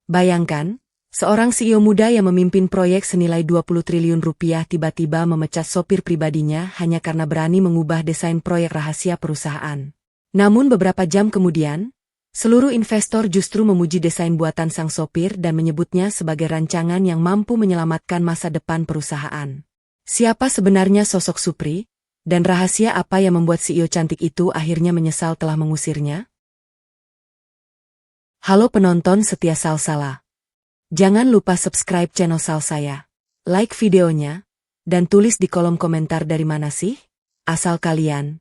Bayangkan, seorang CEO muda yang memimpin proyek senilai 20 triliun rupiah tiba-tiba memecat sopir pribadinya hanya karena berani mengubah desain proyek rahasia perusahaan. Namun beberapa jam kemudian, seluruh investor justru memuji desain buatan sang sopir dan menyebutnya sebagai rancangan yang mampu menyelamatkan masa depan perusahaan. Siapa sebenarnya sosok Supri? Dan rahasia apa yang membuat CEO cantik itu akhirnya menyesal telah mengusirnya? Halo penonton setia Salsala. Jangan lupa subscribe channel Salsaya, like videonya, dan tulis di kolom komentar dari mana sih asal kalian.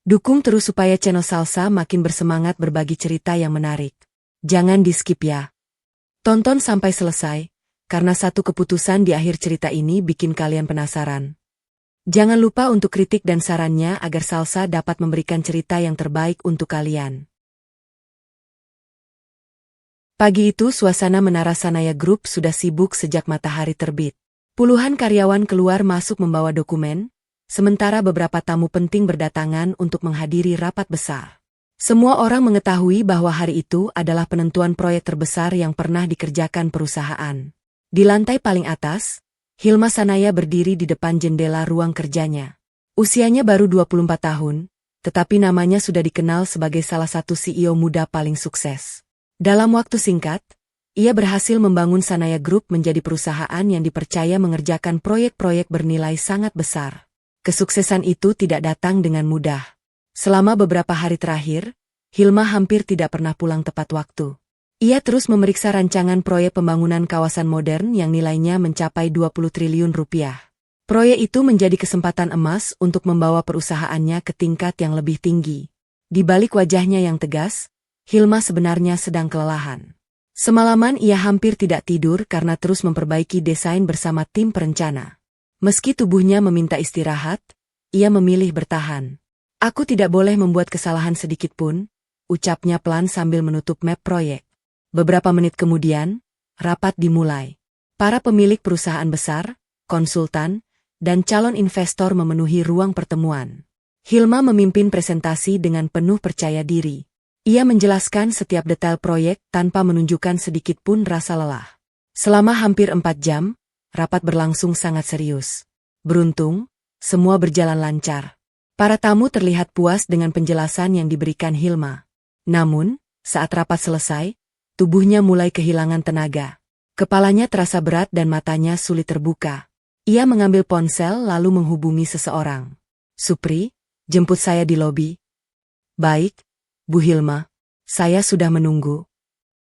Dukung terus supaya channel Salsa makin bersemangat berbagi cerita yang menarik. Jangan di-skip ya. Tonton sampai selesai, karena satu keputusan di akhir cerita ini bikin kalian penasaran. Jangan lupa untuk kritik dan sarannya agar Salsa dapat memberikan cerita yang terbaik untuk kalian. Pagi itu suasana Menara Sanaya Group sudah sibuk sejak matahari terbit. Puluhan karyawan keluar masuk membawa dokumen, sementara beberapa tamu penting berdatangan untuk menghadiri rapat besar. Semua orang mengetahui bahwa hari itu adalah penentuan proyek terbesar yang pernah dikerjakan perusahaan. Di lantai paling atas, Hilma Sanaya berdiri di depan jendela ruang kerjanya. Usianya baru 24 tahun, tetapi namanya sudah dikenal sebagai salah satu CEO muda paling sukses. Dalam waktu singkat, ia berhasil membangun Sanaya Group menjadi perusahaan yang dipercaya mengerjakan proyek-proyek bernilai sangat besar. Kesuksesan itu tidak datang dengan mudah. Selama beberapa hari terakhir, Hilma hampir tidak pernah pulang tepat waktu. Ia terus memeriksa rancangan proyek pembangunan kawasan modern yang nilainya mencapai 20 triliun rupiah. Proyek itu menjadi kesempatan emas untuk membawa perusahaannya ke tingkat yang lebih tinggi. Di balik wajahnya yang tegas, Hilma sebenarnya sedang kelelahan. Semalaman ia hampir tidak tidur karena terus memperbaiki desain bersama tim perencana. Meski tubuhnya meminta istirahat, ia memilih bertahan. "Aku tidak boleh membuat kesalahan sedikit pun," ucapnya pelan sambil menutup map proyek. Beberapa menit kemudian, rapat dimulai. Para pemilik perusahaan besar, konsultan, dan calon investor memenuhi ruang pertemuan. Hilma memimpin presentasi dengan penuh percaya diri. Ia menjelaskan setiap detail proyek tanpa menunjukkan sedikit pun rasa lelah. Selama hampir 4 jam, rapat berlangsung sangat serius. Beruntung, semua berjalan lancar. Para tamu terlihat puas dengan penjelasan yang diberikan Hilma. Namun, saat rapat selesai, tubuhnya mulai kehilangan tenaga. Kepalanya terasa berat dan matanya sulit terbuka. Ia mengambil ponsel lalu menghubungi seseorang. "Supri, jemput saya di lobi." "Baik, Bu Hilma, saya sudah menunggu."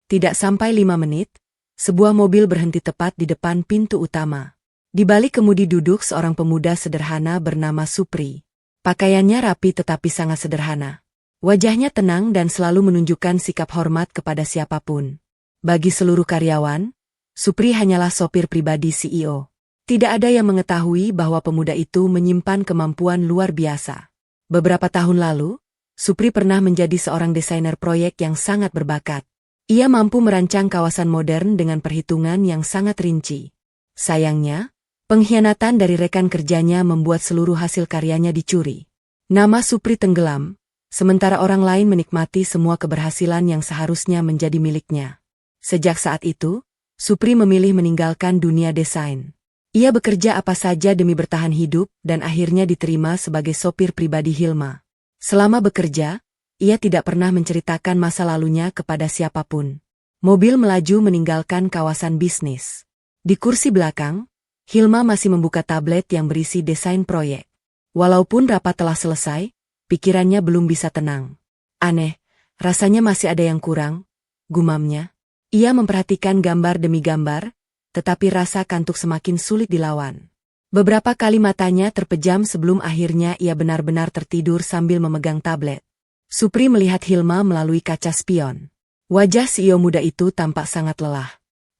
Tidak sampai 5 menit, sebuah mobil berhenti tepat di depan pintu utama. Di balik kemudi duduk seorang pemuda sederhana bernama Supri. Pakaiannya rapi tetapi sangat sederhana. Wajahnya tenang dan selalu menunjukkan sikap hormat kepada siapapun. Bagi seluruh karyawan, Supri hanyalah sopir pribadi CEO. Tidak ada yang mengetahui bahwa pemuda itu menyimpan kemampuan luar biasa. Beberapa tahun lalu, Supri pernah menjadi seorang desainer proyek yang sangat berbakat. Ia mampu merancang kawasan modern dengan perhitungan yang sangat rinci. Sayangnya, pengkhianatan dari rekan kerjanya membuat seluruh hasil karyanya dicuri. Nama Supri tenggelam, sementara orang lain menikmati semua keberhasilan yang seharusnya menjadi miliknya. Sejak saat itu, Supri memilih meninggalkan dunia desain. Ia bekerja apa saja demi bertahan hidup dan akhirnya diterima sebagai sopir pribadi Hilma. Selama bekerja, ia tidak pernah menceritakan masa lalunya kepada siapapun. Mobil melaju meninggalkan kawasan bisnis. Di kursi belakang, Hilma masih membuka tablet yang berisi desain proyek. Walaupun rapat telah selesai, pikirannya belum bisa tenang. "Aneh, rasanya masih ada yang kurang," gumamnya. Ia memperhatikan gambar demi gambar, tetapi rasa kantuk semakin sulit dilawan. Beberapa kali matanya terpejam sebelum akhirnya ia benar-benar tertidur sambil memegang tablet. Supri melihat Hilma melalui kaca spion. Wajah CEO muda itu tampak sangat lelah.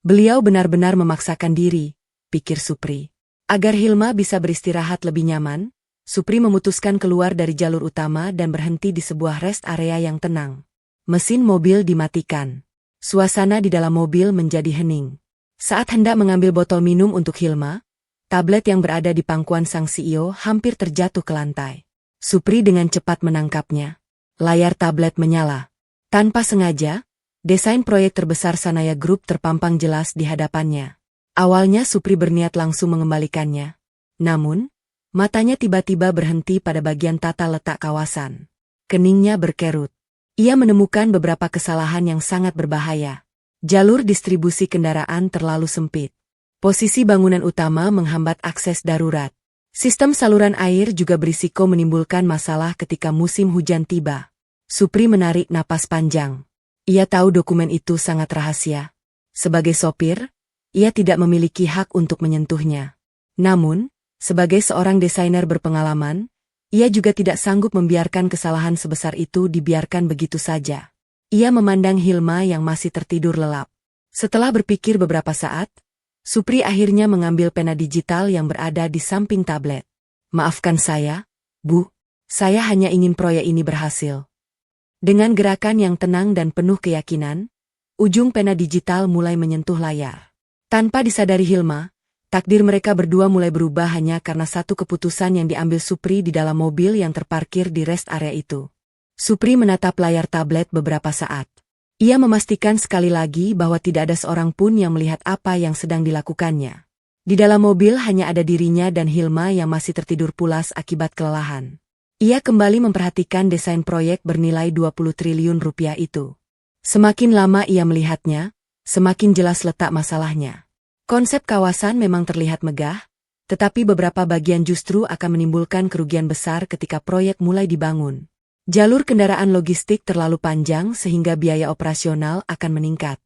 Beliau benar-benar memaksakan diri, pikir Supri. Agar Hilma bisa beristirahat lebih nyaman, Supri memutuskan keluar dari jalur utama dan berhenti di sebuah rest area yang tenang. Mesin mobil dimatikan. Suasana di dalam mobil menjadi hening. Saat hendak mengambil botol minum untuk Hilma, tablet yang berada di pangkuan sang CEO hampir terjatuh ke lantai. Supri dengan cepat menangkapnya. Layar tablet menyala. Tanpa sengaja, Desain proyek terbesar Sanaya Group terpampang jelas di hadapannya. Awalnya Supri berniat langsung mengembalikannya. Namun, matanya tiba-tiba berhenti pada bagian tata letak kawasan. Keningnya berkerut. Ia menemukan beberapa kesalahan yang sangat berbahaya. Jalur distribusi kendaraan terlalu sempit. Posisi bangunan utama menghambat akses darurat. Sistem saluran air juga berisiko menimbulkan masalah ketika musim hujan tiba. Supri menarik napas panjang. Ia tahu dokumen itu sangat rahasia. Sebagai sopir, ia tidak memiliki hak untuk menyentuhnya. Namun, sebagai seorang desainer berpengalaman, ia juga tidak sanggup membiarkan kesalahan sebesar itu dibiarkan begitu saja. Ia memandang Hilma yang masih tertidur lelap. Setelah berpikir beberapa saat, Supri akhirnya mengambil pena digital yang berada di samping tablet. "Maafkan saya, Bu. Saya hanya ingin proyek ini berhasil." Dengan gerakan yang tenang dan penuh keyakinan, ujung pena digital mulai menyentuh layar. Tanpa disadari Hilma, takdir mereka berdua mulai berubah hanya karena satu keputusan yang diambil Supri di dalam mobil yang terparkir di rest area itu. Supri menatap layar tablet beberapa saat. Ia memastikan sekali lagi bahwa tidak ada seorang pun yang melihat apa yang sedang dilakukannya. Di dalam mobil hanya ada dirinya dan Hilma yang masih tertidur pulas akibat kelelahan. Ia kembali memperhatikan desain proyek bernilai 20 triliun rupiah itu. Semakin lama ia melihatnya, semakin jelas letak masalahnya. Konsep kawasan memang terlihat megah, tetapi beberapa bagian justru akan menimbulkan kerugian besar ketika proyek mulai dibangun. Jalur kendaraan logistik terlalu panjang sehingga biaya operasional akan meningkat.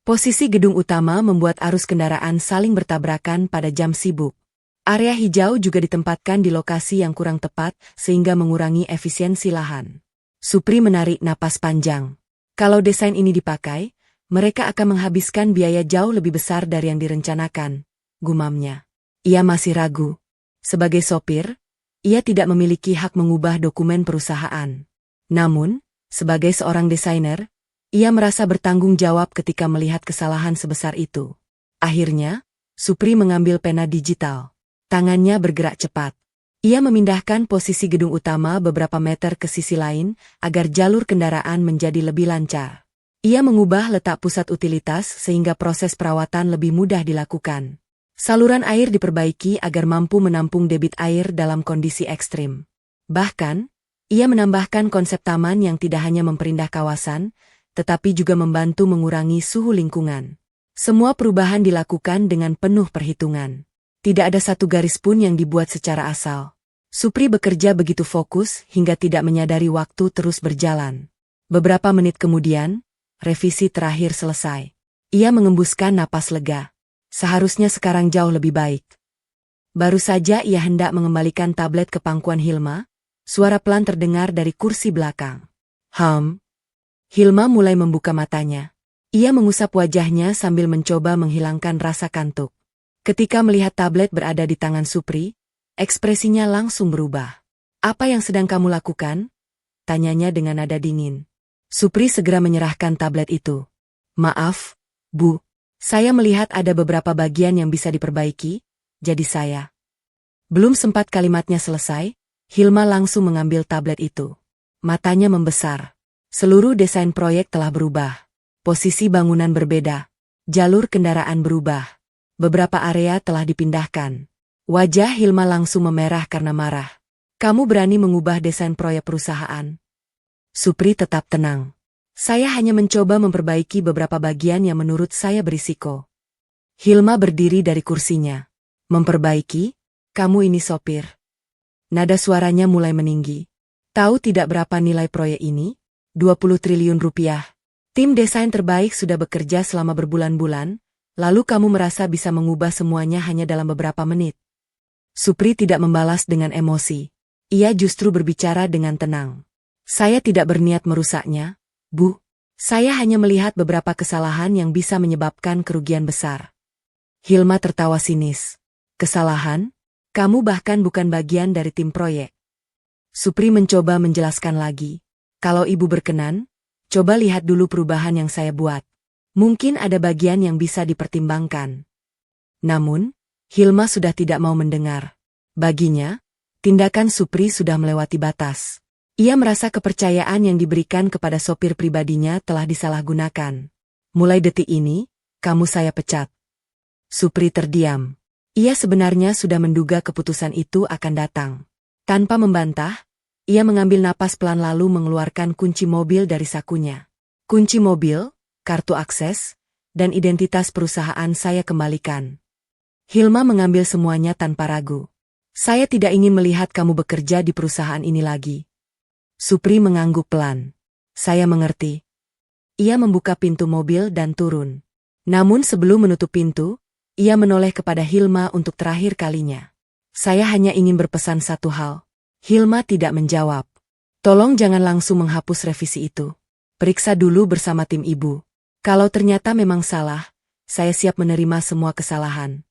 Posisi gedung utama membuat arus kendaraan saling bertabrakan pada jam sibuk. Area hijau juga ditempatkan di lokasi yang kurang tepat sehingga mengurangi efisiensi lahan. Supri menarik napas panjang. Kalau desain ini dipakai, mereka akan menghabiskan biaya jauh lebih besar dari yang direncanakan, gumamnya. Ia masih ragu. Sebagai sopir, ia tidak memiliki hak mengubah dokumen perusahaan. Namun, sebagai seorang desainer, ia merasa bertanggung jawab ketika melihat kesalahan sebesar itu. Akhirnya, Supri mengambil pena digital. Tangannya bergerak cepat. Ia memindahkan posisi gedung utama beberapa meter ke sisi lain agar jalur kendaraan menjadi lebih lancar. Ia mengubah letak pusat utilitas sehingga proses perawatan lebih mudah dilakukan. Saluran air diperbaiki agar mampu menampung debit air dalam kondisi ekstrim. Bahkan, ia menambahkan konsep taman yang tidak hanya memperindah kawasan, tetapi juga membantu mengurangi suhu lingkungan. Semua perubahan dilakukan dengan penuh perhitungan. Tidak ada satu garis pun yang dibuat secara asal. Supri bekerja begitu fokus hingga tidak menyadari waktu terus berjalan. Beberapa menit kemudian, revisi terakhir selesai. Ia mengembuskan napas lega. Seharusnya sekarang jauh lebih baik. Baru saja ia hendak mengembalikan tablet ke pangkuan Hilma, suara pelan terdengar dari kursi belakang. Hilma mulai membuka matanya. Ia mengusap wajahnya sambil mencoba menghilangkan rasa kantuk. Ketika melihat tablet berada di tangan Supri, ekspresinya langsung berubah. "Apa yang sedang kamu lakukan?" tanyanya dengan nada dingin. Supri segera menyerahkan tablet itu. "Maaf, Bu. Saya melihat ada beberapa bagian yang bisa diperbaiki, jadi saya..." Belum sempat kalimatnya selesai, Hilma langsung mengambil tablet itu. Matanya membesar. Seluruh desain proyek telah berubah. Posisi bangunan berbeda. Jalur kendaraan berubah. Beberapa area telah dipindahkan. Wajah Hilma langsung memerah karena marah. "Kamu berani mengubah desain proyek perusahaan?" Supri tetap tenang. "Saya hanya mencoba memperbaiki beberapa bagian yang menurut saya berisiko." Hilma berdiri dari kursinya. "Memperbaiki? Kamu ini sopir." Nada suaranya mulai meninggi. "Tahu tidak berapa nilai proyek ini? 20 triliun rupiah. Tim desain terbaik sudah bekerja selama berbulan-bulan, lalu kamu merasa bisa mengubah semuanya hanya dalam beberapa menit." Supri tidak membalas dengan emosi. Ia justru berbicara dengan tenang. "Saya tidak berniat merusaknya, Bu. Saya hanya melihat beberapa kesalahan yang bisa menyebabkan kerugian besar." Hilma tertawa sinis. "Kesalahan? Kamu bahkan bukan bagian dari tim proyek." Supri mencoba menjelaskan lagi. "Kalau Ibu berkenan, coba lihat dulu perubahan yang saya buat. Mungkin ada bagian yang bisa dipertimbangkan." Namun, Hilma sudah tidak mau mendengar. Baginya, tindakan Supri sudah melewati batas. Ia merasa kepercayaan yang diberikan kepada sopir pribadinya telah disalahgunakan. Mulai detik ini, kamu saya pecat. Supri terdiam. Ia sebenarnya sudah menduga keputusan itu akan datang. Tanpa membantah, ia mengambil napas pelan lalu mengeluarkan kunci mobil dari sakunya. Kunci mobil, kartu akses, dan identitas perusahaan saya kembalikan. Hilma mengambil semuanya tanpa ragu. Saya tidak ingin melihat kamu bekerja di perusahaan ini lagi. Supri mengangguk pelan. Saya mengerti. Ia membuka pintu mobil dan turun. Namun sebelum menutup pintu, ia menoleh kepada Hilma untuk terakhir kalinya. Saya hanya ingin berpesan satu hal. Hilma tidak menjawab. Tolong jangan langsung menghapus revisi itu. Periksa dulu bersama tim ibu. Kalau ternyata memang salah, saya siap menerima semua kesalahan.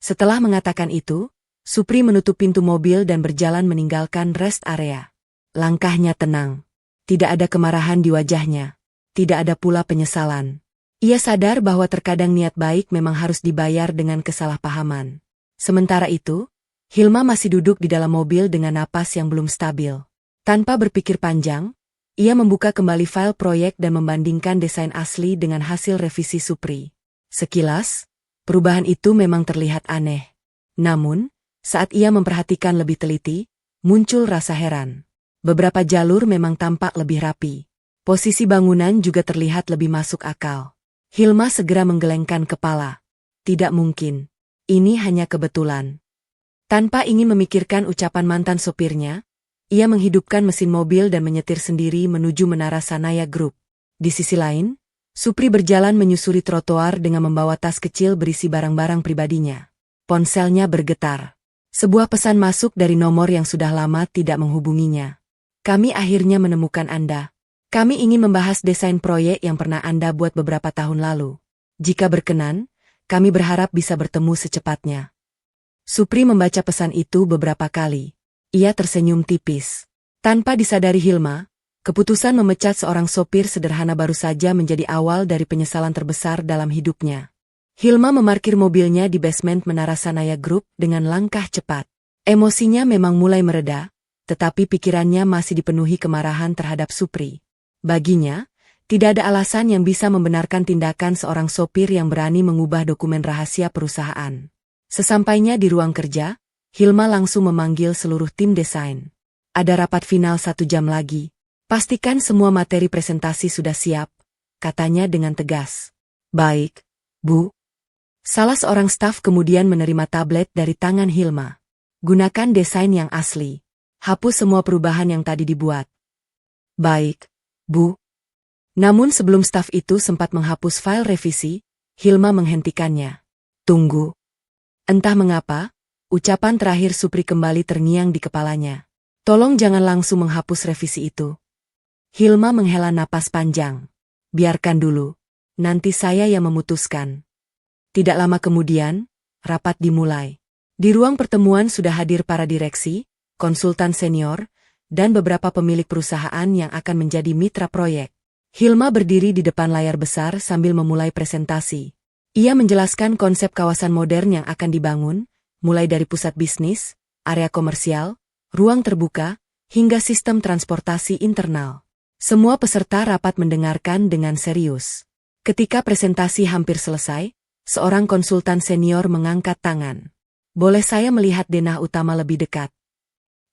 Setelah mengatakan itu, Supri menutup pintu mobil dan berjalan meninggalkan rest area. Langkahnya tenang. Tidak ada kemarahan di wajahnya. Tidak ada pula penyesalan. Ia sadar bahwa terkadang niat baik memang harus dibayar dengan kesalahpahaman. Sementara itu, Hilma masih duduk di dalam mobil dengan napas yang belum stabil. Tanpa berpikir panjang, ia membuka kembali file proyek dan membandingkan desain asli dengan hasil revisi Supri. Sekilas, perubahan itu memang terlihat aneh. Namun, saat ia memperhatikan lebih teliti, muncul rasa heran. Beberapa jalur memang tampak lebih rapi. Posisi bangunan juga terlihat lebih masuk akal. Hilma segera menggelengkan kepala. Tidak mungkin. Ini hanya kebetulan. Tanpa ingin memikirkan ucapan mantan sopirnya, ia menghidupkan mesin mobil dan menyetir sendiri menuju Menara Sanaya Group. Di sisi lain, Supri berjalan menyusuri trotoar dengan membawa tas kecil berisi barang-barang pribadinya. Ponselnya bergetar. Sebuah pesan masuk dari nomor yang sudah lama tidak menghubunginya. Kami akhirnya menemukan Anda. Kami ingin membahas desain proyek yang pernah Anda buat beberapa tahun lalu. Jika berkenan, kami berharap bisa bertemu secepatnya. Supri membaca pesan itu beberapa kali. Ia tersenyum tipis. Tanpa disadari Hilma, keputusan memecat seorang sopir sederhana baru saja menjadi awal dari penyesalan terbesar dalam hidupnya. Hilma memarkir mobilnya di basement Menara Sanaya Group dengan langkah cepat. Emosinya memang mulai mereda, tetapi pikirannya masih dipenuhi kemarahan terhadap Supri. Baginya, tidak ada alasan yang bisa membenarkan tindakan seorang sopir yang berani mengubah dokumen rahasia perusahaan. Sesampainya di ruang kerja, Hilma langsung memanggil seluruh tim desain. Ada rapat final 1 jam lagi. Pastikan semua materi presentasi sudah siap, katanya dengan tegas. Baik, Bu. Salah seorang staf kemudian menerima tablet dari tangan Hilma. Gunakan desain yang asli. Hapus semua perubahan yang tadi dibuat. Baik, Bu. Namun sebelum staf itu sempat menghapus file revisi, Hilma menghentikannya. Tunggu. Entah mengapa, ucapan terakhir Supri kembali terngiang di kepalanya. Tolong jangan langsung menghapus revisi itu. Hilma menghela napas panjang. Biarkan dulu. Nanti saya yang memutuskan. Tidak lama kemudian, rapat dimulai. Di ruang pertemuan sudah hadir para direksi, konsultan senior, dan beberapa pemilik perusahaan yang akan menjadi mitra proyek. Hilma berdiri di depan layar besar sambil memulai presentasi. Ia menjelaskan konsep kawasan modern yang akan dibangun, mulai dari pusat bisnis, area komersial, ruang terbuka, hingga sistem transportasi internal. Semua peserta rapat mendengarkan dengan serius. Ketika presentasi hampir selesai, seorang konsultan senior mengangkat tangan. Boleh saya melihat denah utama lebih dekat?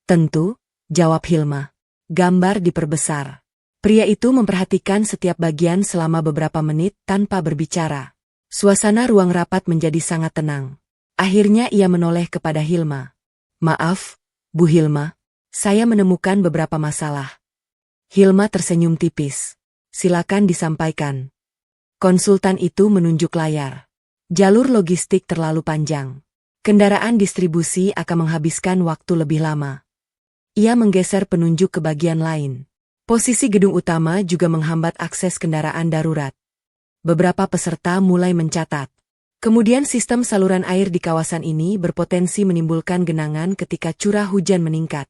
Tentu, jawab Hilma. Gambar diperbesar. Pria itu memperhatikan setiap bagian selama beberapa menit tanpa berbicara. Suasana ruang rapat menjadi sangat tenang. Akhirnya ia menoleh kepada Hilma. Maaf, Bu Hilma, saya menemukan beberapa masalah. Hilma tersenyum tipis. Silakan disampaikan. Konsultan itu menunjuk layar. Jalur logistik terlalu panjang. Kendaraan distribusi akan menghabiskan waktu lebih lama. Ia menggeser penunjuk ke bagian lain. Posisi gedung utama juga menghambat akses kendaraan darurat. Beberapa peserta mulai mencatat. Kemudian sistem saluran air di kawasan ini berpotensi menimbulkan genangan ketika curah hujan meningkat.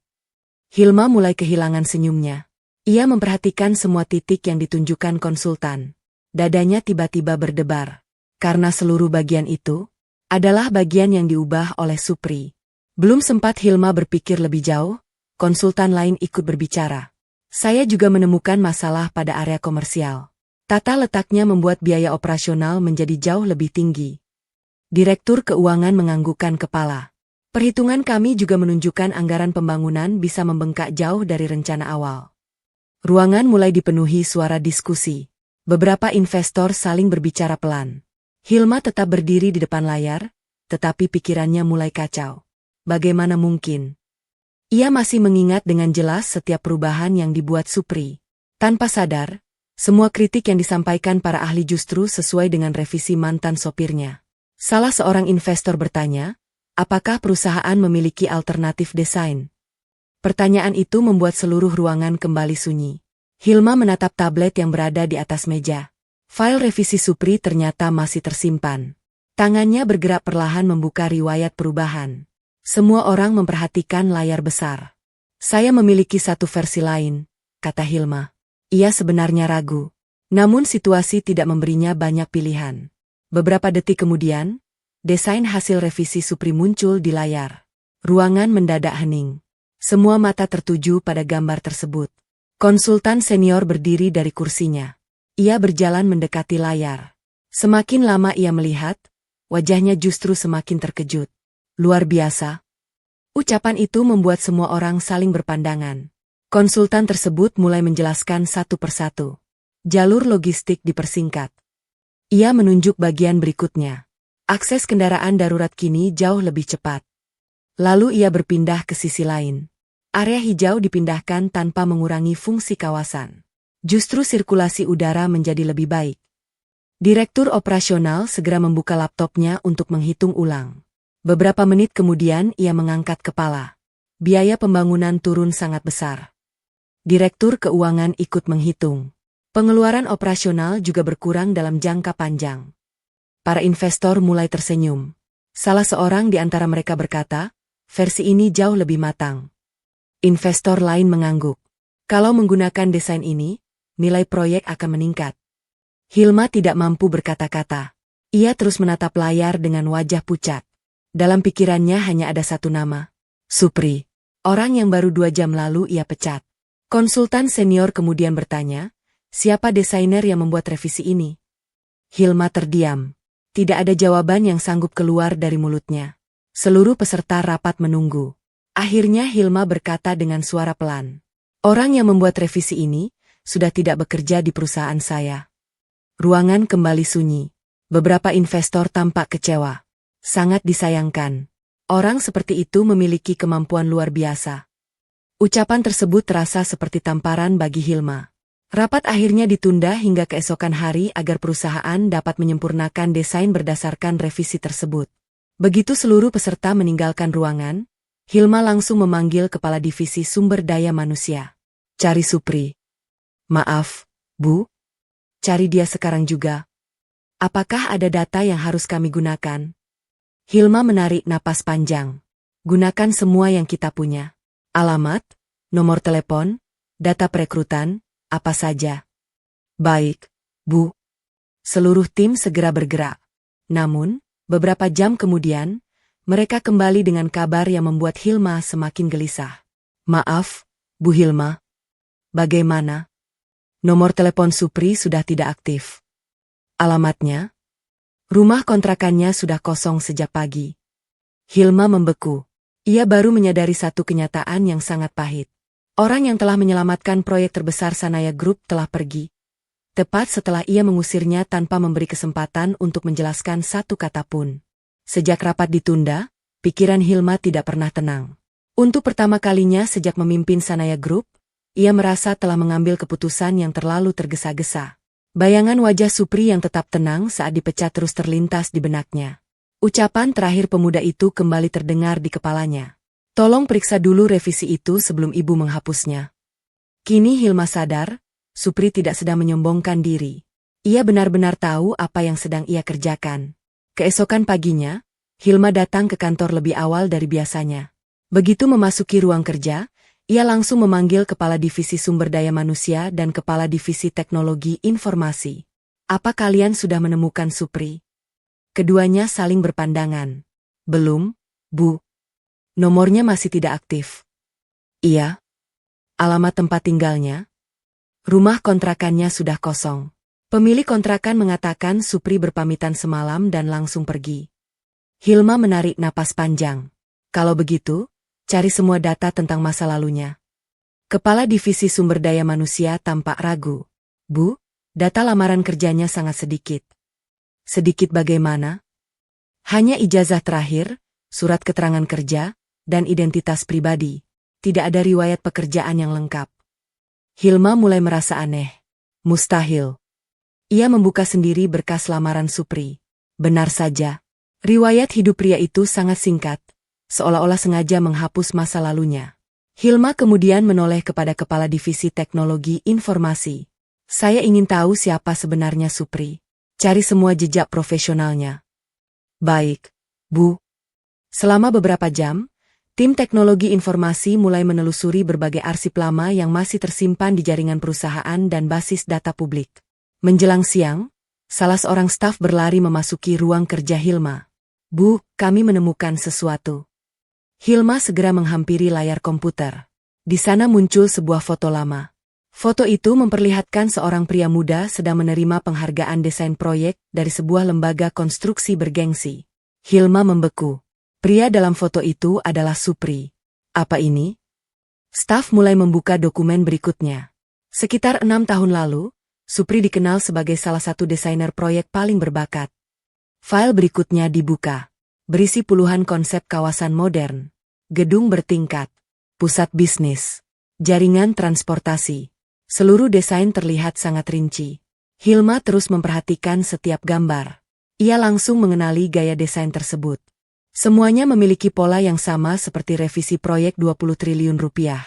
Hilma mulai kehilangan senyumnya. Ia memperhatikan semua titik yang ditunjukkan konsultan. Dadanya tiba-tiba berdebar. Karena seluruh bagian itu adalah bagian yang diubah oleh Supri. Belum sempat Hilma berpikir lebih jauh, konsultan lain ikut berbicara. Saya juga menemukan masalah pada area komersial. Tata letaknya membuat biaya operasional menjadi jauh lebih tinggi. Direktur keuangan menganggukkan kepala. Perhitungan kami juga menunjukkan anggaran pembangunan bisa membengkak jauh dari rencana awal. Ruangan mulai dipenuhi suara diskusi. Beberapa investor saling berbicara pelan. Hilma tetap berdiri di depan layar, tetapi pikirannya mulai kacau. Bagaimana mungkin? Ia masih mengingat dengan jelas setiap perubahan yang dibuat Supri. Tanpa sadar, semua kritik yang disampaikan para ahli justru sesuai dengan revisi mantan sopirnya. Salah seorang investor bertanya, apakah perusahaan memiliki alternatif desain? Pertanyaan itu membuat seluruh ruangan kembali sunyi. Hilma menatap tablet yang berada di atas meja. File revisi Supri ternyata masih tersimpan. Tangannya bergerak perlahan membuka riwayat perubahan. Semua orang memperhatikan layar besar. Saya memiliki satu versi lain, kata Hilma. Ia sebenarnya ragu. Namun situasi tidak memberinya banyak pilihan. Beberapa detik kemudian, desain hasil revisi Supri muncul di layar. Ruangan mendadak hening. Semua mata tertuju pada gambar tersebut. Konsultan senior berdiri dari kursinya. Ia berjalan mendekati layar. Semakin lama ia melihat, wajahnya justru semakin terkejut. Luar biasa. Ucapan itu membuat semua orang saling berpandangan. Konsultan tersebut mulai menjelaskan satu persatu. Jalur logistik dipersingkat. Ia menunjuk bagian berikutnya. Akses kendaraan darurat kini jauh lebih cepat. Lalu ia berpindah ke sisi lain. Area hijau dipindahkan tanpa mengurangi fungsi kawasan. Justru sirkulasi udara menjadi lebih baik. Direktur operasional segera membuka laptopnya untuk menghitung ulang. Beberapa menit kemudian ia mengangkat kepala. Biaya pembangunan turun sangat besar. Direktur keuangan ikut menghitung. Pengeluaran operasional juga berkurang dalam jangka panjang. Para investor mulai tersenyum. Salah seorang di antara mereka berkata, versi ini jauh lebih matang. Investor lain mengangguk. Kalau menggunakan desain ini, nilai proyek akan meningkat. Hilma tidak mampu berkata-kata. Ia terus menatap layar dengan wajah pucat. Dalam pikirannya hanya ada satu nama. Supri. Orang yang baru 2 jam lalu ia pecat. Konsultan senior kemudian bertanya, siapa desainer yang membuat revisi ini? Hilma terdiam. Tidak ada jawaban yang sanggup keluar dari mulutnya. Seluruh peserta rapat menunggu. Akhirnya Hilma berkata dengan suara pelan. Orang yang membuat revisi ini, sudah tidak bekerja di perusahaan saya. Ruangan kembali sunyi. Beberapa investor tampak kecewa. Sangat disayangkan. Orang seperti itu memiliki kemampuan luar biasa. Ucapan tersebut terasa seperti tamparan bagi Hilma. Rapat akhirnya ditunda hingga keesokan hari agar perusahaan dapat menyempurnakan desain berdasarkan revisi tersebut. Begitu seluruh peserta meninggalkan ruangan, Hilma langsung memanggil Kepala Divisi Sumber Daya Manusia. Cari Supri. Maaf, Bu. Cari dia sekarang juga. Apakah ada data yang harus kami gunakan? Hilma menarik napas panjang. Gunakan semua yang kita punya. Alamat, nomor telepon, data perekrutan, apa saja. Baik, Bu. Seluruh tim segera bergerak. Namun, beberapa jam kemudian, mereka kembali dengan kabar yang membuat Hilma semakin gelisah. Maaf, Bu Hilma. Bagaimana? Nomor telepon Supri sudah tidak aktif. Alamatnya? Rumah kontrakannya sudah kosong sejak pagi. Hilma membeku. Ia baru menyadari satu kenyataan yang sangat pahit. Orang yang telah menyelamatkan proyek terbesar Sanaya Group telah pergi. Tepat setelah ia mengusirnya tanpa memberi kesempatan untuk menjelaskan satu kata pun. Sejak rapat ditunda, pikiran Hilma tidak pernah tenang. Untuk pertama kalinya sejak memimpin Sanaya Group, ia merasa telah mengambil keputusan yang terlalu tergesa-gesa. Bayangan wajah Supri yang tetap tenang saat dipecat terus terlintas di benaknya. Ucapan terakhir pemuda itu kembali terdengar di kepalanya. Tolong periksa dulu revisi itu sebelum ibu menghapusnya. Kini Hilma sadar, Supri tidak sedang menyombongkan diri. Ia benar-benar tahu apa yang sedang ia kerjakan. Keesokan paginya, Hilma datang ke kantor lebih awal dari biasanya. Begitu memasuki ruang kerja, ia langsung memanggil Kepala Divisi Sumber Daya Manusia dan Kepala Divisi Teknologi Informasi. Apa kalian sudah menemukan Supri? Keduanya saling berpandangan. Belum, Bu. Nomornya masih tidak aktif. Iya. Alamat tempat tinggalnya? Rumah kontrakannya sudah kosong. Pemilik kontrakan mengatakan Supri berpamitan semalam dan langsung pergi. Hilma menarik napas panjang. Kalau begitu, cari semua data tentang masa lalunya. Kepala Divisi Sumber Daya Manusia tampak ragu. Bu, data lamaran kerjanya sangat sedikit. Sedikit bagaimana? Hanya ijazah terakhir, surat keterangan kerja, dan identitas pribadi. Tidak ada riwayat pekerjaan yang lengkap. Hilma mulai merasa aneh. Mustahil. Ia membuka sendiri berkas lamaran Supri. Benar saja. Riwayat hidup pria itu sangat singkat, seolah-olah sengaja menghapus masa lalunya. Hilma kemudian menoleh kepada Kepala Divisi Teknologi Informasi. Saya ingin tahu siapa sebenarnya Supri. Cari semua jejak profesionalnya. Baik, Bu. Selama beberapa jam, tim teknologi informasi mulai menelusuri berbagai arsip lama yang masih tersimpan di jaringan perusahaan dan basis data publik. Menjelang siang, salah seorang staf berlari memasuki ruang kerja Hilma. Bu, kami menemukan sesuatu. Hilma segera menghampiri layar komputer. Di sana muncul sebuah foto lama. Foto itu memperlihatkan seorang pria muda sedang menerima penghargaan desain proyek dari sebuah lembaga konstruksi bergengsi. Hilma membeku. Pria dalam foto itu adalah Supri. Apa ini? Staf mulai membuka dokumen berikutnya. Sekitar 6 tahun lalu, Supri dikenal sebagai salah satu desainer proyek paling berbakat. File berikutnya dibuka. Berisi puluhan konsep kawasan modern, gedung bertingkat, pusat bisnis, jaringan transportasi. Seluruh desain terlihat sangat rinci. Hilma terus memperhatikan setiap gambar. Ia langsung mengenali gaya desain tersebut. Semuanya memiliki pola yang sama seperti revisi proyek 20 triliun rupiah.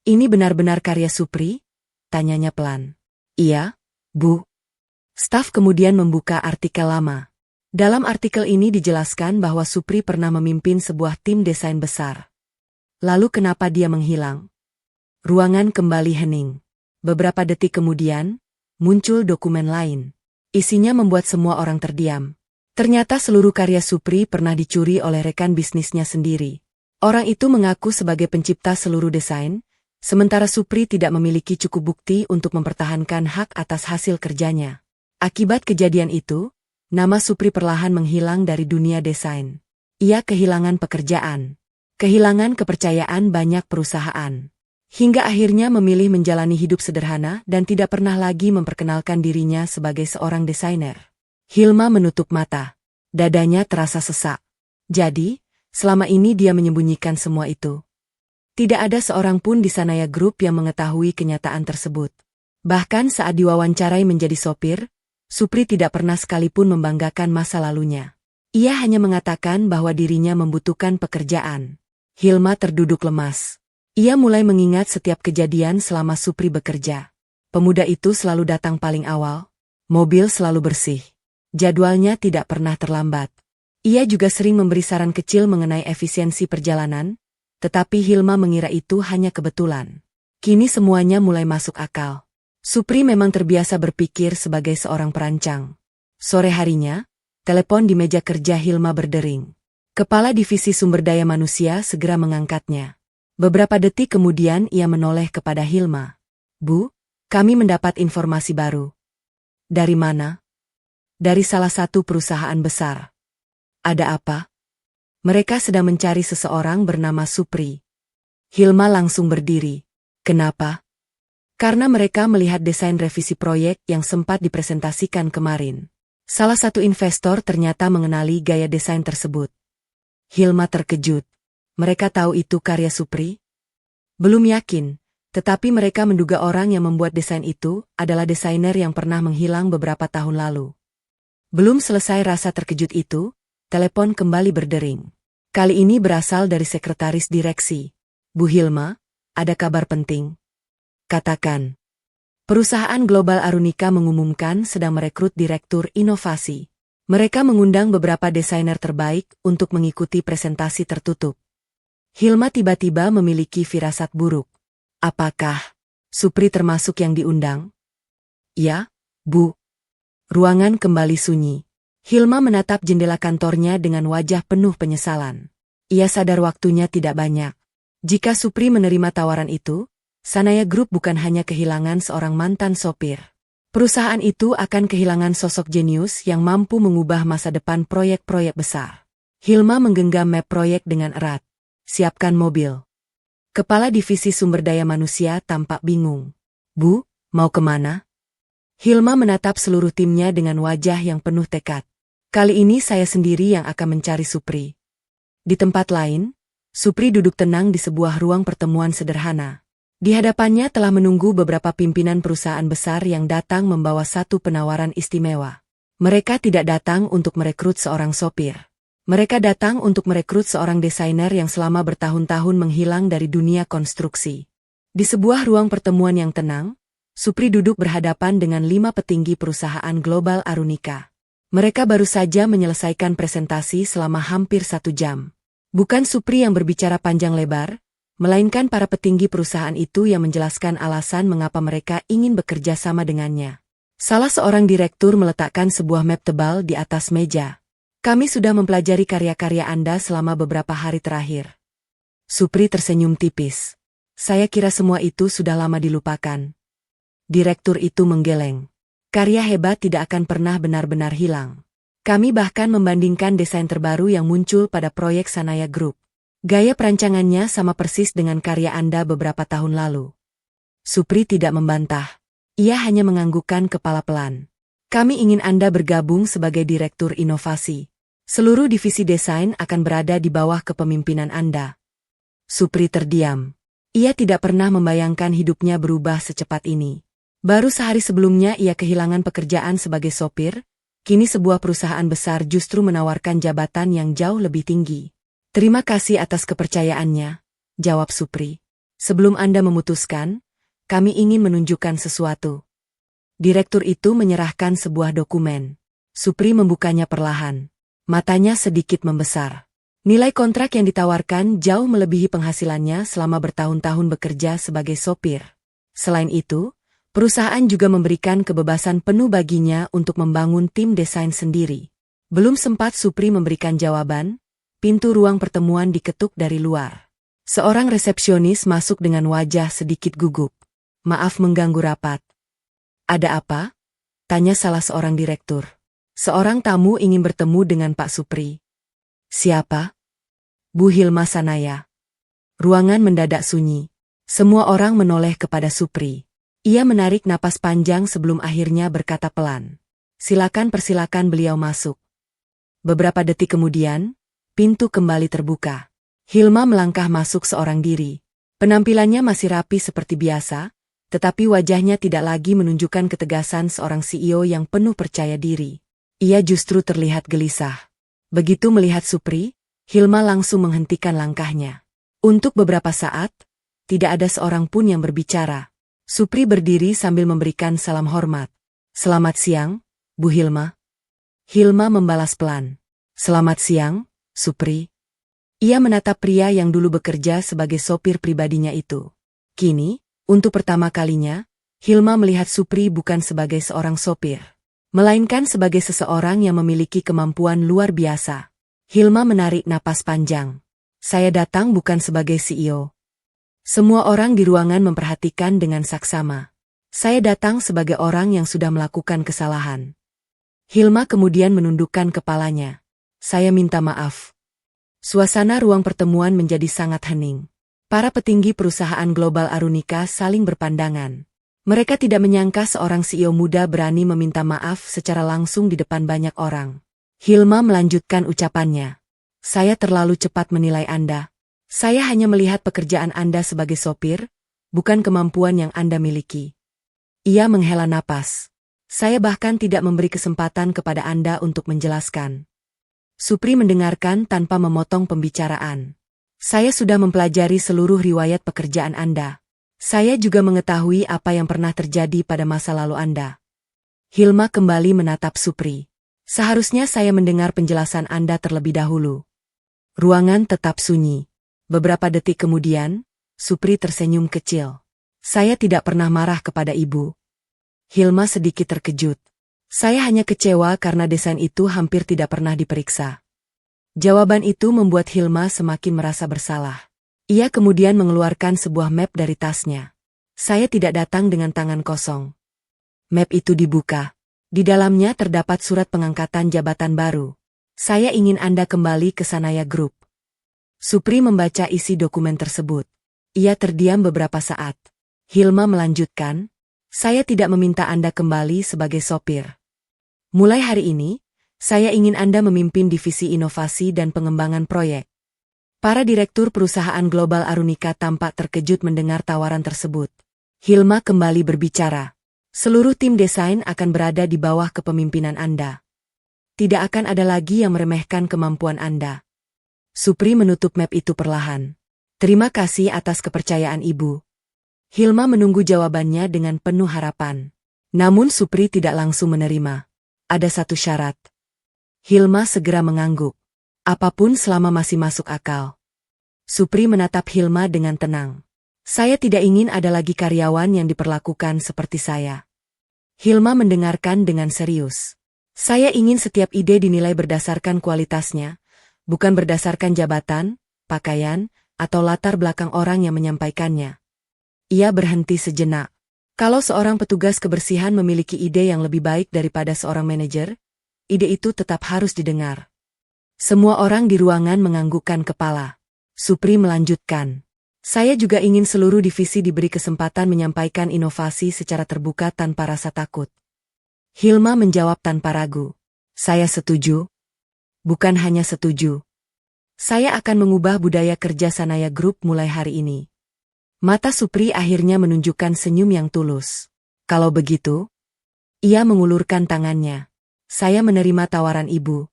Ini benar-benar karya Supri? Tanyanya pelan. Iya, Bu. Staf kemudian membuka artikel lama. Dalam artikel ini dijelaskan bahwa Supri pernah memimpin sebuah tim desain besar. Lalu kenapa dia menghilang? Ruangan kembali hening. Beberapa detik kemudian, muncul dokumen lain. Isinya membuat semua orang terdiam. Ternyata seluruh karya Supri pernah dicuri oleh rekan bisnisnya sendiri. Orang itu mengaku sebagai pencipta seluruh desain, sementara Supri tidak memiliki cukup bukti untuk mempertahankan hak atas hasil kerjanya. Akibat kejadian itu, nama Supri perlahan menghilang dari dunia desain. Ia kehilangan pekerjaan, kehilangan kepercayaan banyak perusahaan, hingga akhirnya memilih menjalani hidup sederhana dan tidak pernah lagi memperkenalkan dirinya sebagai seorang desainer. Hilma menutup mata. Dadanya terasa sesak. Jadi, selama ini dia menyembunyikan semua itu. Tidak ada seorang pun di Sanaya Group yang mengetahui kenyataan tersebut. Bahkan saat diwawancarai menjadi sopir, Supri tidak pernah sekalipun membanggakan masa lalunya. Ia hanya mengatakan bahwa dirinya membutuhkan pekerjaan. Hilma terduduk lemas. Ia mulai mengingat setiap kejadian selama Supri bekerja. Pemuda itu selalu datang paling awal. Mobil selalu bersih. Jadwalnya tidak pernah terlambat. Ia juga sering memberi saran kecil mengenai efisiensi perjalanan, tetapi Hilma mengira itu hanya kebetulan. Kini semuanya mulai masuk akal. Supri memang terbiasa berpikir sebagai seorang perancang. Sore harinya, telepon di meja kerja Hilma berdering. Kepala Divisi Sumber Daya Manusia segera mengangkatnya. Beberapa detik kemudian ia menoleh kepada Hilma. Bu, kami mendapat informasi baru. Dari mana? Dari salah satu perusahaan besar. Ada apa? Mereka sedang mencari seseorang bernama Supri. Hilma langsung berdiri. Kenapa? Karena mereka melihat desain revisi proyek yang sempat dipresentasikan kemarin. Salah satu investor ternyata mengenali gaya desain tersebut. Hilma terkejut. Mereka tahu itu karya Supri? Belum yakin, tetapi mereka menduga orang yang membuat desain itu adalah desainer yang pernah menghilang beberapa tahun lalu. Belum selesai rasa terkejut itu, telepon kembali berdering. Kali ini berasal dari sekretaris direksi. Bu Hilma, ada kabar penting. Katakan. Perusahaan Global Arunika mengumumkan sedang merekrut direktur inovasi. Mereka mengundang beberapa desainer terbaik untuk mengikuti presentasi tertutup. Hilma tiba-tiba memiliki firasat buruk. Apakah Supri termasuk yang diundang? Ya, Bu. Ruangan kembali sunyi. Hilma menatap jendela kantornya dengan wajah penuh penyesalan. Ia sadar waktunya tidak banyak. Jika Supri menerima tawaran itu, Sanaya Group bukan hanya kehilangan seorang mantan sopir. Perusahaan itu akan kehilangan sosok jenius yang mampu mengubah masa depan proyek-proyek besar. Hilma menggenggam map proyek dengan erat. Siapkan mobil. Kepala Divisi Sumber Daya Manusia tampak bingung. Bu, mau kemana? Hilma menatap seluruh timnya dengan wajah yang penuh tekad. Kali ini saya sendiri yang akan mencari Supri. Di tempat lain, Supri duduk tenang di sebuah ruang pertemuan sederhana. Di hadapannya telah menunggu beberapa pimpinan perusahaan besar yang datang membawa satu penawaran istimewa. Mereka tidak datang untuk merekrut seorang sopir. Mereka datang untuk merekrut seorang desainer yang selama bertahun-tahun menghilang dari dunia konstruksi. Di sebuah ruang pertemuan yang tenang, Supri duduk berhadapan dengan 5 petinggi perusahaan global Arunika. Mereka baru saja menyelesaikan presentasi selama hampir 1 jam. Bukan Supri yang berbicara panjang lebar, melainkan para petinggi perusahaan itu yang menjelaskan alasan mengapa mereka ingin bekerja sama dengannya. Salah seorang direktur meletakkan sebuah map tebal di atas meja. Kami sudah mempelajari karya-karya Anda selama beberapa hari terakhir. Supri tersenyum tipis. Saya kira semua itu sudah lama dilupakan. Direktur itu menggeleng. Karya hebat tidak akan pernah benar-benar hilang. Kami bahkan membandingkan desain terbaru yang muncul pada proyek Sanaya Group. Gaya perancangannya sama persis dengan karya Anda beberapa tahun lalu. Supri tidak membantah. Ia hanya menganggukkan kepala pelan. Kami ingin Anda bergabung sebagai direktur inovasi. Seluruh divisi desain akan berada di bawah kepemimpinan Anda. Supri terdiam. Ia tidak pernah membayangkan hidupnya berubah secepat ini. Baru sehari sebelumnya ia kehilangan pekerjaan sebagai sopir, kini sebuah perusahaan besar justru menawarkan jabatan yang jauh lebih tinggi. Terima kasih atas kepercayaannya, jawab Supri. Sebelum Anda memutuskan, kami ingin menunjukkan sesuatu. Direktur itu menyerahkan sebuah dokumen. Supri membukanya perlahan. Matanya sedikit membesar. Nilai kontrak yang ditawarkan jauh melebihi penghasilannya selama bertahun-tahun bekerja sebagai sopir. Selain itu, perusahaan juga memberikan kebebasan penuh baginya untuk membangun tim desain sendiri. Belum sempat Supri memberikan jawaban, pintu ruang pertemuan diketuk dari luar. Seorang resepsionis masuk dengan wajah sedikit gugup. Maaf mengganggu rapat. Ada apa? Tanya salah seorang direktur. Seorang tamu ingin bertemu dengan Pak Supri. Siapa? Bu Hilma Sanaya. Ruangan mendadak sunyi. Semua orang menoleh kepada Supri. Ia menarik napas panjang sebelum akhirnya berkata pelan. Persilakan beliau masuk. Beberapa detik kemudian, pintu kembali terbuka. Hilma melangkah masuk seorang diri. Penampilannya masih rapi seperti biasa, tetapi wajahnya tidak lagi menunjukkan ketegasan seorang CEO yang penuh percaya diri. Ia justru terlihat gelisah. Begitu melihat Supri, Hilma langsung menghentikan langkahnya. Untuk beberapa saat, tidak ada seorang pun yang berbicara. Supri berdiri sambil memberikan salam hormat. Selamat siang, Bu Hilma. Hilma membalas pelan. Selamat siang, Supri. Ia menatap pria yang dulu bekerja sebagai sopir pribadinya itu. Kini, untuk pertama kalinya, Hilma melihat Supri bukan sebagai seorang sopir, melainkan sebagai seseorang yang memiliki kemampuan luar biasa. Hilma menarik napas panjang. Saya datang bukan sebagai CEO. Semua orang di ruangan memperhatikan dengan saksama. Saya datang sebagai orang yang sudah melakukan kesalahan. Hilma kemudian menundukkan kepalanya. Saya minta maaf. Suasana ruang pertemuan menjadi sangat hening. Para petinggi perusahaan global Arunika saling berpandangan. Mereka tidak menyangka seorang CEO muda berani meminta maaf secara langsung di depan banyak orang. Hilma melanjutkan ucapannya. Saya terlalu cepat menilai Anda. Saya hanya melihat pekerjaan Anda sebagai sopir, bukan kemampuan yang Anda miliki. Ia menghela napas. Saya bahkan tidak memberi kesempatan kepada Anda untuk menjelaskan. Supri mendengarkan tanpa memotong pembicaraan. Saya sudah mempelajari seluruh riwayat pekerjaan Anda. Saya juga mengetahui apa yang pernah terjadi pada masa lalu Anda. Hilma kembali menatap Supri. Seharusnya saya mendengar penjelasan Anda terlebih dahulu. Ruangan tetap sunyi. Beberapa detik kemudian, Supri tersenyum kecil. Saya tidak pernah marah kepada Ibu. Hilma sedikit terkejut. Saya hanya kecewa karena desain itu hampir tidak pernah diperiksa. Jawaban itu membuat Hilma semakin merasa bersalah. Ia kemudian mengeluarkan sebuah map dari tasnya. Saya tidak datang dengan tangan kosong. Map itu dibuka. Di dalamnya terdapat surat pengangkatan jabatan baru. Saya ingin Anda kembali ke Sanaya Group. Supri membaca isi dokumen tersebut. Ia terdiam beberapa saat. Hilma melanjutkan, saya tidak meminta Anda kembali sebagai sopir. Mulai hari ini, saya ingin Anda memimpin divisi inovasi dan pengembangan proyek. Para direktur perusahaan global Arunika tampak terkejut mendengar tawaran tersebut. Hilma kembali berbicara. Seluruh tim desain akan berada di bawah kepemimpinan Anda. Tidak akan ada lagi yang meremehkan kemampuan Anda. Supri menutup map itu perlahan. Terima kasih atas kepercayaan Ibu. Hilma menunggu jawabannya dengan penuh harapan. Namun Supri tidak langsung menerima. Ada satu syarat. Hilma segera mengangguk. Apapun selama masih masuk akal. Supri menatap Hilma dengan tenang. Saya tidak ingin ada lagi karyawan yang diperlakukan seperti saya. Hilma mendengarkan dengan serius. Saya ingin setiap ide dinilai berdasarkan kualitasnya, bukan berdasarkan jabatan, pakaian, atau latar belakang orang yang menyampaikannya. Ia berhenti sejenak. Kalau seorang petugas kebersihan memiliki ide yang lebih baik daripada seorang manajer, ide itu tetap harus didengar. Semua orang di ruangan menganggukkan kepala. Supri melanjutkan. Saya juga ingin seluruh divisi diberi kesempatan menyampaikan inovasi secara terbuka tanpa rasa takut. Hilma menjawab tanpa ragu. Saya setuju. Bukan hanya setuju. Saya akan mengubah budaya kerja Sanaya Group mulai hari ini. Mata Supri akhirnya menunjukkan senyum yang tulus. Kalau begitu, ia mengulurkan tangannya. Saya menerima tawaran Ibu.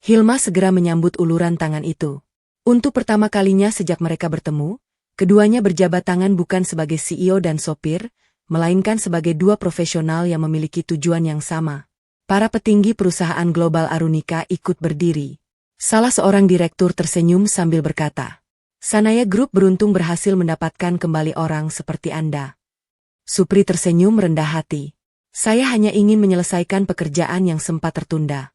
Hilma segera menyambut uluran tangan itu. Untuk pertama kalinya sejak mereka bertemu, keduanya berjabat tangan bukan sebagai CEO dan sopir, melainkan sebagai dua profesional yang memiliki tujuan yang sama. Para petinggi perusahaan global Arunika ikut berdiri. Salah seorang direktur tersenyum sambil berkata, Sanaya Group beruntung berhasil mendapatkan kembali orang seperti Anda. Supri tersenyum rendah hati. Saya hanya ingin menyelesaikan pekerjaan yang sempat tertunda.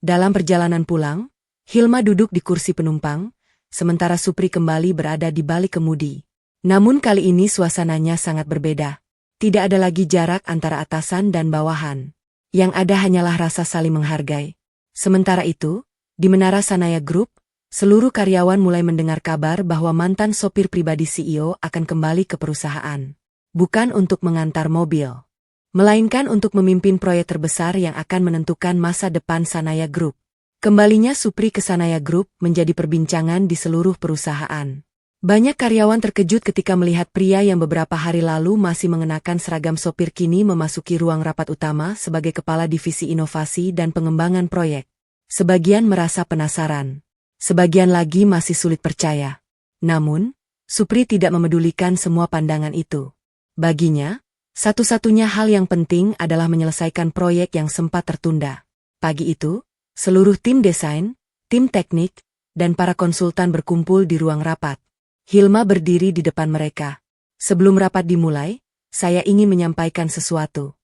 Dalam perjalanan pulang, Hilma duduk di kursi penumpang, sementara Supri kembali berada di balik kemudi. Namun kali ini suasananya sangat berbeda. Tidak ada lagi jarak antara atasan dan bawahan. Yang ada hanyalah rasa saling menghargai. Sementara itu, di Menara Sanaya Group, seluruh karyawan mulai mendengar kabar bahwa mantan sopir pribadi CEO akan kembali ke perusahaan. Bukan untuk mengantar mobil, melainkan untuk memimpin proyek terbesar yang akan menentukan masa depan Sanaya Group. Kembalinya Supri ke Sanaya Group menjadi perbincangan di seluruh perusahaan. Banyak karyawan terkejut ketika melihat pria yang beberapa hari lalu masih mengenakan seragam sopir kini memasuki ruang rapat utama sebagai kepala divisi inovasi dan pengembangan proyek. Sebagian merasa penasaran. Sebagian lagi masih sulit percaya. Namun, Supri tidak memedulikan semua pandangan itu. Baginya, satu-satunya hal yang penting adalah menyelesaikan proyek yang sempat tertunda. Pagi itu, seluruh tim desain, tim teknik, dan para konsultan berkumpul di ruang rapat. Hilma berdiri di depan mereka. Sebelum rapat dimulai, saya ingin menyampaikan sesuatu.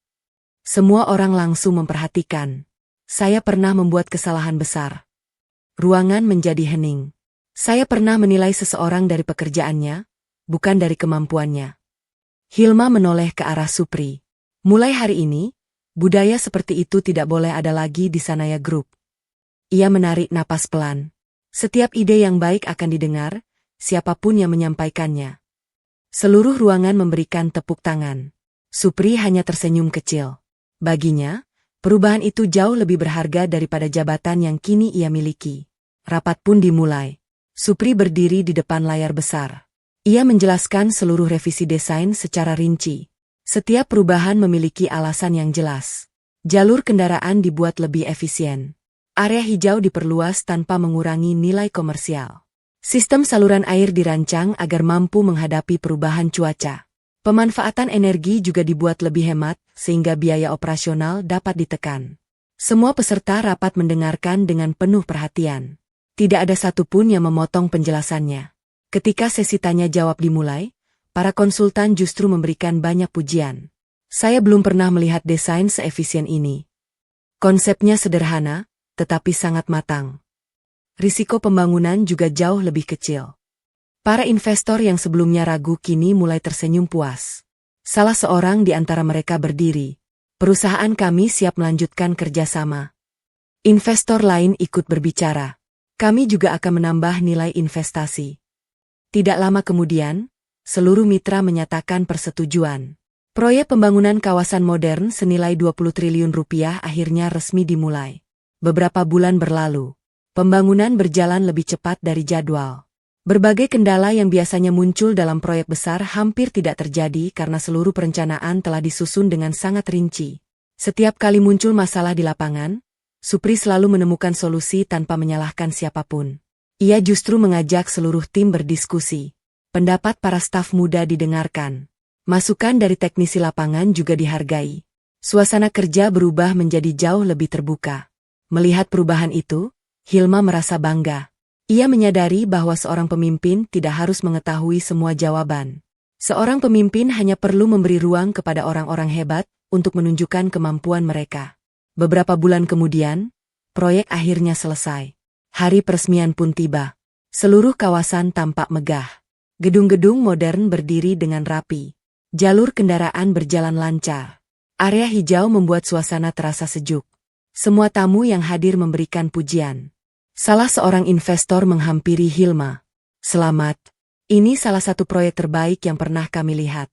Semua orang langsung memperhatikan. Saya pernah membuat kesalahan besar. Ruangan menjadi hening. Saya pernah menilai seseorang dari pekerjaannya, bukan dari kemampuannya. Hilma menoleh ke arah Supri. Mulai hari ini, budaya seperti itu tidak boleh ada lagi di Sanaya Group. Ia menarik napas pelan. Setiap ide yang baik akan didengar, siapapun yang menyampaikannya. Seluruh ruangan memberikan tepuk tangan. Supri hanya tersenyum kecil. Baginya, perubahan itu jauh lebih berharga daripada jabatan yang kini ia miliki. Rapat pun dimulai. Supri berdiri di depan layar besar. Ia menjelaskan seluruh revisi desain secara rinci. Setiap perubahan memiliki alasan yang jelas. Jalur kendaraan dibuat lebih efisien. Area hijau diperluas tanpa mengurangi nilai komersial. Sistem saluran air dirancang agar mampu menghadapi perubahan cuaca. Pemanfaatan energi juga dibuat lebih hemat, sehingga biaya operasional dapat ditekan. Semua peserta rapat mendengarkan dengan penuh perhatian. Tidak ada satupun yang memotong penjelasannya. Ketika sesi tanya jawab dimulai, para konsultan justru memberikan banyak pujian. Saya belum pernah melihat desain seefisien ini. Konsepnya sederhana, tetapi sangat matang. Risiko pembangunan juga jauh lebih kecil. Para investor yang sebelumnya ragu kini mulai tersenyum puas. Salah seorang di antara mereka berdiri. Perusahaan kami siap melanjutkan kerjasama. Investor lain ikut berbicara. Kami juga akan menambah nilai investasi. Tidak lama kemudian, seluruh mitra menyatakan persetujuan. Proyek pembangunan kawasan modern senilai 20 triliun rupiah akhirnya resmi dimulai. Beberapa bulan berlalu. Pembangunan berjalan lebih cepat dari jadwal. Berbagai kendala yang biasanya muncul dalam proyek besar hampir tidak terjadi karena seluruh perencanaan telah disusun dengan sangat rinci. Setiap kali muncul masalah di lapangan, Supri selalu menemukan solusi tanpa menyalahkan siapapun. Ia justru mengajak seluruh tim berdiskusi. Pendapat para staf muda didengarkan. Masukan dari teknisi lapangan juga dihargai. Suasana kerja berubah menjadi jauh lebih terbuka. Melihat perubahan itu, Hilma merasa bangga. Ia menyadari bahwa seorang pemimpin tidak harus mengetahui semua jawaban. Seorang pemimpin hanya perlu memberi ruang kepada orang-orang hebat untuk menunjukkan kemampuan mereka. Beberapa bulan kemudian, proyek akhirnya selesai. Hari peresmian pun tiba. Seluruh kawasan tampak megah. Gedung-gedung modern berdiri dengan rapi. Jalur kendaraan berjalan lancar. Area hijau membuat suasana terasa sejuk. Semua tamu yang hadir memberikan pujian. Salah seorang investor menghampiri Hilma. "Selamat. Ini salah satu proyek terbaik yang pernah kami lihat."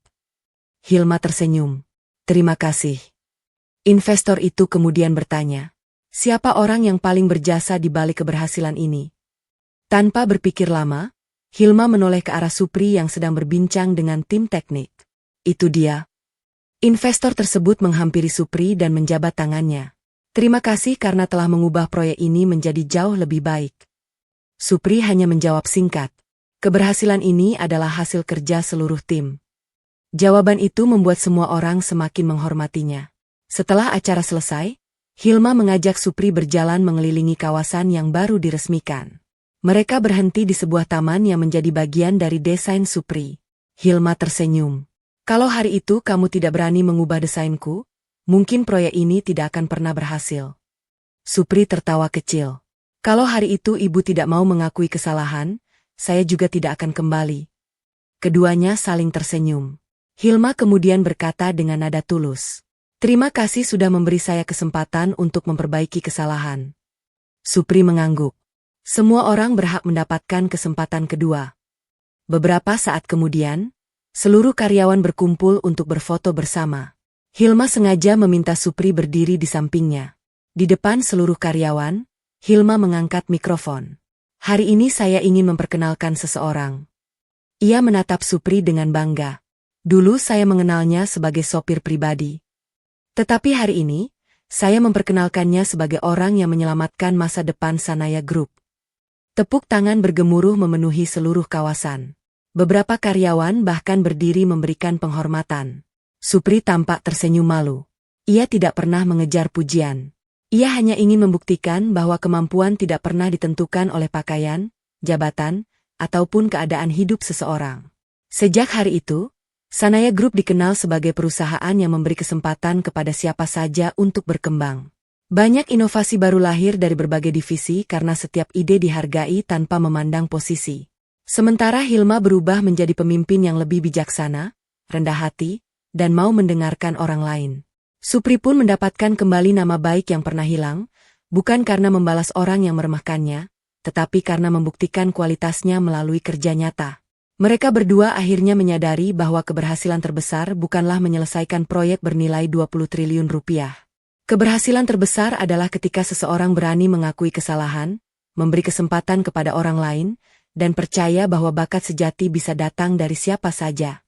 Hilma tersenyum. "Terima kasih." Investor itu kemudian bertanya, "Siapa orang yang paling berjasa di balik keberhasilan ini?" Tanpa berpikir lama, Hilma menoleh ke arah Supri yang sedang berbincang dengan tim teknik. "Itu dia." Investor tersebut menghampiri Supri dan menjabat tangannya. "Terima kasih karena telah mengubah proyek ini menjadi jauh lebih baik." Supri hanya menjawab singkat, "Keberhasilan ini adalah hasil kerja seluruh tim." Jawaban itu membuat semua orang semakin menghormatinya. Setelah acara selesai, Hilma mengajak Supri berjalan mengelilingi kawasan yang baru diresmikan. Mereka berhenti di sebuah taman yang menjadi bagian dari desain Supri. Hilma tersenyum. "Kalau hari itu kamu tidak berani mengubah desainku, mungkin proyek ini tidak akan pernah berhasil." Supri tertawa kecil. "Kalau hari itu ibu tidak mau mengakui kesalahan, saya juga tidak akan kembali." Keduanya saling tersenyum. Hilma kemudian berkata dengan nada tulus, "Terima kasih sudah memberi saya kesempatan untuk memperbaiki kesalahan." Supri mengangguk. Semua orang berhak mendapatkan kesempatan kedua. Beberapa saat kemudian, seluruh karyawan berkumpul untuk berfoto bersama. Hilma sengaja meminta Supri berdiri di sampingnya. Di depan seluruh karyawan, Hilma mengangkat mikrofon. "Hari ini saya ingin memperkenalkan seseorang." Ia menatap Supri dengan bangga. "Dulu saya mengenalnya sebagai sopir pribadi. Tetapi hari ini, saya memperkenalkannya sebagai orang yang menyelamatkan masa depan Sanaya Group." Tepuk tangan bergemuruh memenuhi seluruh kawasan. Beberapa karyawan bahkan berdiri memberikan penghormatan. Supri tampak tersenyum malu. Ia tidak pernah mengejar pujian. Ia hanya ingin membuktikan bahwa kemampuan tidak pernah ditentukan oleh pakaian, jabatan, ataupun keadaan hidup seseorang. Sejak hari itu, Sanaya Group dikenal sebagai perusahaan yang memberi kesempatan kepada siapa saja untuk berkembang. Banyak inovasi baru lahir dari berbagai divisi karena setiap ide dihargai tanpa memandang posisi. Sementara Hilma berubah menjadi pemimpin yang lebih bijaksana, rendah hati, dan mau mendengarkan orang lain. Supri pun mendapatkan kembali nama baik yang pernah hilang, bukan karena membalas orang yang meremehkannya, tetapi karena membuktikan kualitasnya melalui kerja nyata. Mereka berdua akhirnya menyadari bahwa keberhasilan terbesar bukanlah menyelesaikan proyek bernilai 20 triliun rupiah. Keberhasilan terbesar adalah ketika seseorang berani mengakui kesalahan, memberi kesempatan kepada orang lain, dan percaya bahwa bakat sejati bisa datang dari siapa saja.